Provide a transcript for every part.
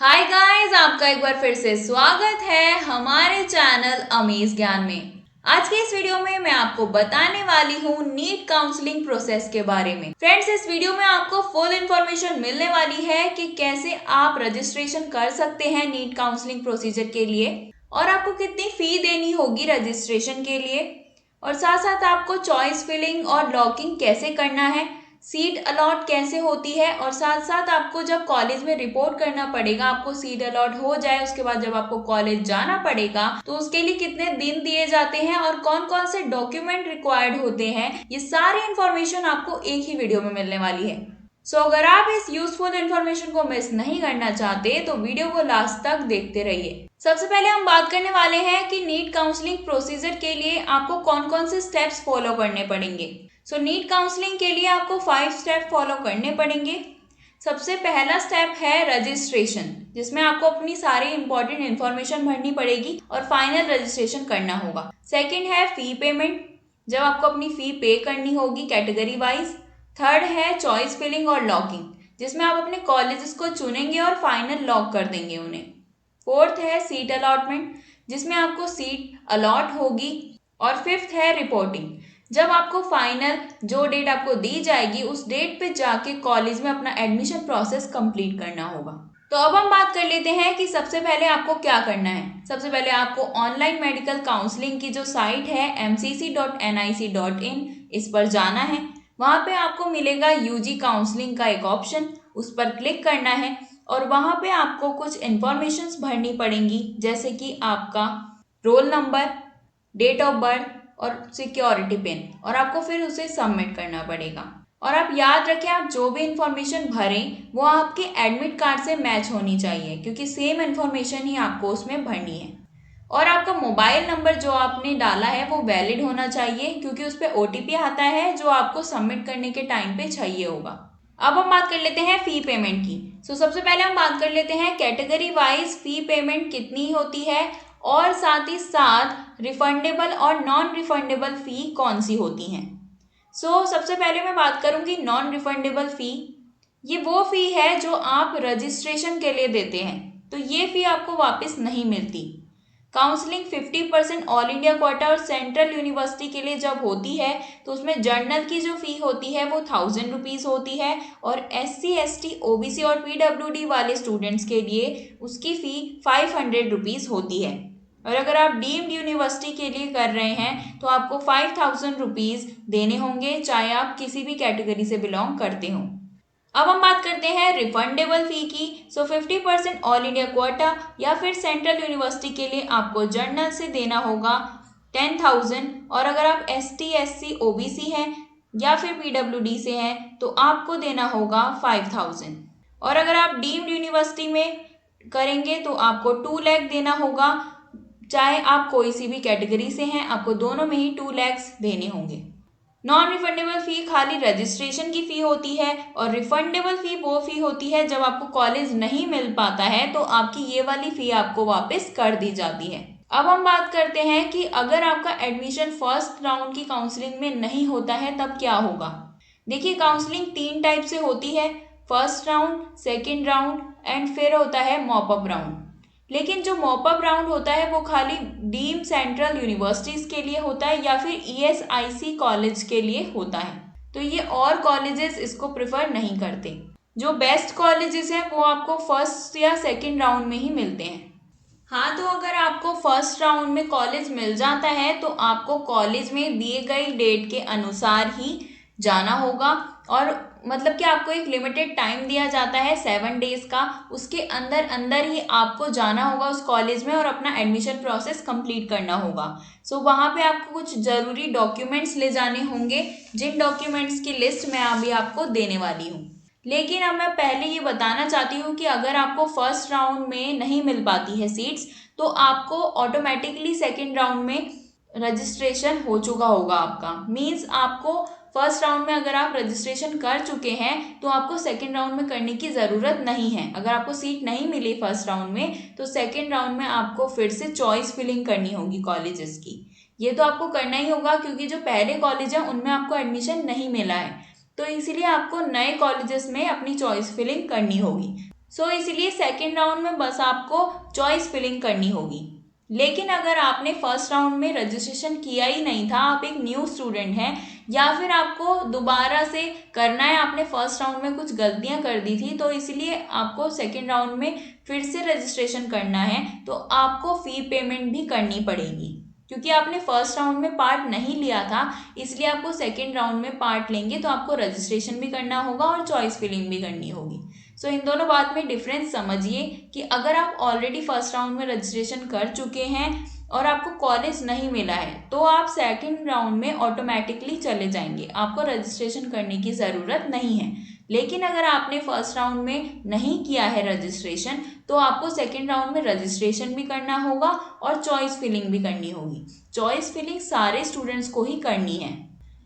Hi guys, आपका एक बार फिर से स्वागत है हमारे चैनल अमेज ज्ञान में। आज के इस वीडियो में मैं आपको बताने वाली हूँ नीट काउंसलिंग प्रोसेस के बारे में। फ्रेंड्स, इस वीडियो में आपको फुल इन्फॉर्मेशन मिलने वाली है कि कैसे आप रजिस्ट्रेशन कर सकते हैं नीट काउंसलिंग प्रोसीजर के लिए और आपको कितनी फी देनी होगी रजिस्ट्रेशन के लिए, और साथ साथ आपको चॉइस फिलिंग और लॉकिंग कैसे करना है, सीट अलॉट कैसे होती है, और साथ साथ आपको जब कॉलेज में रिपोर्ट करना पड़ेगा, आपको सीट अलॉट हो जाए उसके बाद जब आपको कॉलेज जाना पड़ेगा तो उसके लिए कितने दिन दिए जाते हैं और कौन कौन से डॉक्यूमेंट रिक्वायर्ड होते हैं, ये सारी इंफॉर्मेशन आपको एक ही वीडियो में मिलने वाली है। अगर आप इस यूजफुल इन्फॉर्मेशन को मिस नहीं करना चाहते तो वीडियो को लास्ट तक देखते रहिए। सबसे पहले हम बात करने वाले हैं कि नीट काउंसलिंग प्रोसीजर के लिए आपको कौन कौन से स्टेप्स फॉलो करने पड़ेंगे। नीट काउंसलिंग के लिए आपको 5 स्टेप फॉलो करने पड़ेंगे। सबसे पहला स्टेप है रजिस्ट्रेशन, जिसमें आपको अपनी सारी इंपॉर्टेंट इन्फॉर्मेशन भरनी पड़ेगी और फाइनल रजिस्ट्रेशन करना होगा। सेकंड है फी पेमेंट, जब आपको अपनी फी पे करनी होगी कैटेगरी वाइज। थर्ड है चॉइस फिलिंग और लॉकिंग, जिसमें आप अपने कॉलेजेस को चुनेंगे और फाइनल लॉक कर देंगे उन्हें। फोर्थ है सीट अलॉटमेंट, जिसमें आपको सीट अलॉट होगी। और फिफ्थ है रिपोर्टिंग, जब आपको फाइनल जो डेट आपको दी जाएगी उस डेट पे जाके कॉलेज में अपना एडमिशन प्रोसेस कंप्लीट करना होगा। तो अब हम बात कर लेते हैं कि सबसे पहले आपको क्या करना है। सबसे पहले आपको ऑनलाइन मेडिकल काउंसलिंग की जो साइट है mcc.nic.in, इस पर जाना है। वहाँ पे आपको मिलेगा यूजी काउंसलिंग का एक ऑप्शन, उस पर क्लिक करना है और वहाँ पे आपको कुछ इन्फॉर्मेशंस भरनी पड़ेंगी, जैसे कि आपका roll number, date of birth और सिक्योरिटी पिन, और आपको फिर उसे सबमिट करना पड़ेगा। और आप याद रखें, आप जो भी इंफॉर्मेशन भरें वो आपके एडमिट कार्ड से मैच होनी चाहिए, क्योंकि सेम इंफॉर्मेशन ही आपको उसमें भरनी है। और आपका मोबाइल नंबर जो आपने डाला है वो वैलिड होना चाहिए, क्योंकि उस पर ओटीपी आता है जो आपको सबमिट करने के टाइम पे चाहिए होगा। अब हम बात कर लेते हैं फी पेमेंट की। सबसे पहले हम बात कर लेते हैं कैटेगरी वाइज फी पेमेंट कितनी होती है, और साथ ही साथ रिफंडेबल और नॉन रिफंडेबल फी कौन सी होती हैं। सबसे पहले मैं बात करूंगी नॉन रिफंडेबल फी। ये वो फी है जो आप रजिस्ट्रेशन के लिए देते हैं, तो ये फी आपको वापस नहीं मिलती। काउंसलिंग 50% ऑल इंडिया कोटा और सेंट्रल यूनिवर्सिटी के लिए जब होती है तो उसमें जर्नल की जो फी होती है वो 1000 रुपीज़ होती है, और SC ST OBC और PWD वाले स्टूडेंट्स के लिए उसकी फ़ी 500 रुपीज़ होती है। और अगर आप डीम्ड यूनिवर्सिटी के लिए कर रहे हैं तो आपको 5000 रुपीज़ देने होंगे, चाहे आप किसी भी कैटेगरी से बिलोंग करते हों। अब हम बात करते हैं रिफंडेबल फी की। 50% ऑल इंडिया कोटा या फिर सेंट्रल यूनिवर्सिटी के लिए आपको जर्नल से देना होगा 10,000, और अगर आप ST SC OBC हैं या फिर PWD से हैं तो आपको देना होगा 5,000। और अगर आप डीम्ड यूनिवर्सिटी में करेंगे तो आपको 2 लाख देना होगा, चाहे आप कोई सी भी कैटेगरी से हैं, आपको दोनों में ही 2 लाख देने होंगे। नॉन रिफंडेबल फी खाली रजिस्ट्रेशन की फ़ी होती है, और रिफंडेबल फ़ी वो फ़ी होती है जब आपको कॉलेज नहीं मिल पाता है तो आपकी ये वाली फ़ी आपको वापस कर दी जाती है। अब हम बात करते हैं कि अगर आपका एडमिशन फर्स्ट राउंड की काउंसलिंग में नहीं होता है तब क्या होगा। देखिए, काउंसलिंग 3 टाइप से होती है, first round, second round and फिर होता है मॉपअप राउंड। लेकिन जो मॉपअप राउंड होता है वो खाली डीम सेंट्रल यूनिवर्सिटीज़ के लिए होता है या फिर ESIC कॉलेज के लिए होता है, तो ये और कॉलेजेस इसको प्रेफर नहीं करते। जो बेस्ट कॉलेजेस हैं वो आपको फर्स्ट या सेकंड राउंड में ही मिलते हैं। हाँ, तो अगर आपको फर्स्ट राउंड में कॉलेज मिल जाता है तो आपको कॉलेज में दिए गई डेट के अनुसार ही जाना होगा, और मतलब कि आपको एक लिमिटेड टाइम दिया जाता है 7 डेज का, उसके अंदर अंदर ही आपको जाना होगा उस कॉलेज में और अपना एडमिशन प्रोसेस कंप्लीट करना होगा। वहाँ पे आपको कुछ ज़रूरी डॉक्यूमेंट्स ले जाने होंगे, जिन डॉक्यूमेंट्स की लिस्ट मैं अभी आपको देने वाली हूँ। लेकिन अब मैं पहले ये बताना चाहती हूँ कि अगर आपको फर्स्ट राउंड में नहीं मिल पाती है सीट्स तो आपको ऑटोमेटिकली सेकेंड राउंड में रजिस्ट्रेशन हो चुका होगा आपका। मीन्स आपको फर्स्ट राउंड में अगर आप रजिस्ट्रेशन कर चुके हैं तो आपको सेकेंड राउंड में करने की ज़रूरत नहीं है। अगर आपको सीट नहीं मिली फर्स्ट राउंड में तो सेकेंड राउंड में आपको फिर से चॉइस फिलिंग करनी होगी कॉलेजेस की। ये तो आपको करना ही होगा, क्योंकि जो पहले कॉलेज है उनमें आपको एडमिशन नहीं मिला है, तो इसीलिए आपको नए कॉलेजेस में अपनी चॉइस फिलिंग करनी होगी। सो इसलिए सेकेंड राउंड में बस आपको चॉइस फिलिंग करनी होगी। लेकिन अगर आपने फर्स्ट राउंड में रजिस्ट्रेशन किया ही नहीं था, आप एक न्यू स्टूडेंट हैं, या फिर आपको दोबारा से करना है, आपने फर्स्ट राउंड में कुछ गलतियां कर दी थी, तो इसलिए आपको सेकेंड राउंड में फिर से रजिस्ट्रेशन करना है, तो आपको फ़ी पेमेंट भी करनी पड़ेगी। क्योंकि आपने फर्स्ट राउंड में पार्ट नहीं लिया था, इसलिए आपको सेकेंड राउंड में पार्ट लेंगे तो आपको रजिस्ट्रेशन भी करना होगा और चॉइस फिलिंग भी करनी होगी। सो इन दोनों बात में डिफरेंस समझिए कि अगर आप ऑलरेडी फर्स्ट राउंड में रजिस्ट्रेशन कर चुके हैं और आपको कॉलेज नहीं मिला है, तो आप सेकेंड राउंड में ऑटोमेटिकली चले जाएंगे, आपको रजिस्ट्रेशन करने की ज़रूरत नहीं है। लेकिन अगर आपने फर्स्ट राउंड में नहीं किया है रजिस्ट्रेशन, तो आपको सेकेंड राउंड में रजिस्ट्रेशन भी करना होगा और चॉइस फिलिंग भी करनी होगी। चॉइस फिलिंग सारे स्टूडेंट्स को ही करनी है।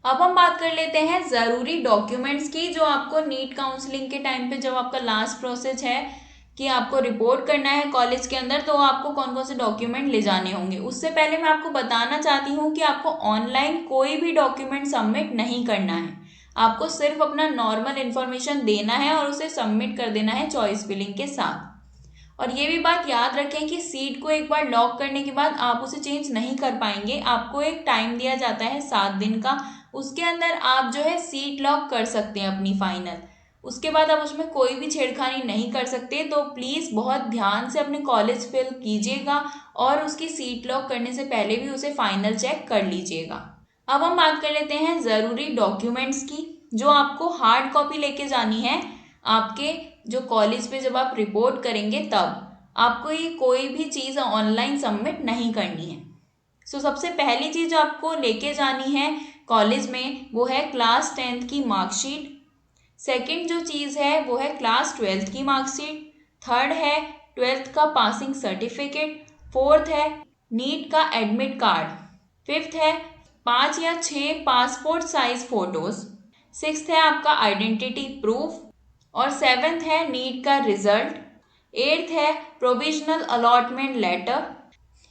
अब हम बात कर लेते हैं ज़रूरी डॉक्यूमेंट्स की, जो आपको नीट काउंसलिंग के टाइम पे जब आपका लास्ट प्रोसेस है कि आपको रिपोर्ट करना है कॉलेज के अंदर, तो आपको कौन कौन से डॉक्यूमेंट ले जाने होंगे। उससे पहले मैं आपको बताना चाहती हूँ कि आपको ऑनलाइन कोई भी डॉक्यूमेंट सबमिट नहीं करना है। आपको सिर्फ अपना नॉर्मल इन्फॉर्मेशन देना है और उसे सबमिट कर देना है चॉइस फिलिंग के साथ। और ये भी बात याद रखें कि सीट को एक बार लॉक करने के बाद आप उसे चेंज नहीं कर पाएंगे। आपको एक टाइम दिया जाता है 7 दिन का, उसके अंदर आप जो है सीट लॉक कर सकते हैं अपनी फाइनल। उसके बाद आप उसमें कोई भी छेड़खानी नहीं कर सकते। तो प्लीज़ बहुत ध्यान से अपने कॉलेज फिल कीजिएगा और उसकी सीट लॉक करने से पहले भी उसे फाइनल चेक कर लीजिएगा। अब हम बात कर लेते हैं ज़रूरी डॉक्यूमेंट्स की, जो आपको हार्ड कॉपी लेके जानी है आपके जो कॉलेज पे जब आप रिपोर्ट करेंगे तब। आपको ये कोई भी चीज़ ऑनलाइन सबमिट नहीं करनी है। सो सबसे पहली चीज़ जो आपको लेके जानी है कॉलेज में वो है क्लास 10th की मार्कशीट। सेकंड जो चीज़ है वो है क्लास 12th की मार्कशीट। थर्ड है 12th का पासिंग सर्टिफिकेट। फोर्थ है नीट का एडमिट कार्ड। फिफ्थ है 5 या 6 पासपोर्ट साइज फोटोज़। सिक्स्थ है आपका आइडेंटिटी प्रूफ। और सेवेंथ है नीट का रिजल्ट। एट्थ है प्रोविजनल अलॉटमेंट लेटर।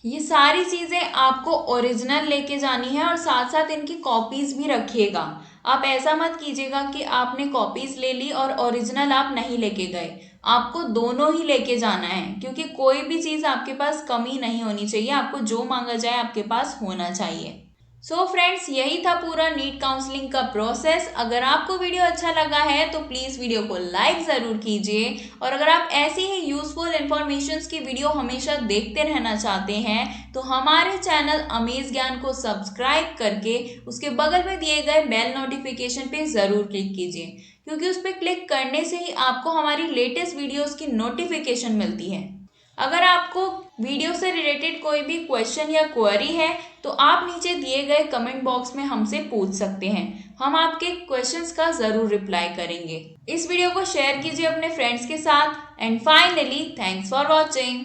ये सारी चीज़ें आपको ओरिजिनल लेके जानी है और साथ साथ इनकी कॉपीज़ भी रखिएगा। आप ऐसा मत कीजिएगा कि आपने कॉपीज़ ले ली और ओरिजिनल आप नहीं लेके गए। आपको दोनों ही लेके जाना है, क्योंकि कोई भी चीज़ आपके पास कमी नहीं होनी चाहिए। आपको जो मांगा जाए आपके पास होना चाहिए। सो फ्रेंड्स, यही था पूरा नीट काउंसलिंग का प्रोसेस। अगर आपको वीडियो अच्छा लगा है तो प्लीज़ वीडियो को लाइक ज़रूर कीजिए, और अगर आप ऐसी ही यूज़फुल इन्फॉर्मेशंस की वीडियो हमेशा देखते रहना चाहते हैं तो हमारे चैनल अमेज ज्ञान को सब्सक्राइब करके उसके बगल में दिए गए बेल नोटिफिकेशन पे ज़रूर क्लिक कीजिए, क्योंकि उस पर क्लिक करने से ही आपको हमारी लेटेस्ट वीडियोज़ की नोटिफिकेशन मिलती है। अगर आपको वीडियो से रिलेटेड कोई भी क्वेश्चन या क्वेरी है तो आप नीचे दिए गए कमेंट बॉक्स में हमसे पूछ सकते हैं। हम आपके क्वेश्चंस का ज़रूर रिप्लाई करेंगे। इस वीडियो को शेयर कीजिए अपने फ्रेंड्स के साथ। And finally, thanks for watching.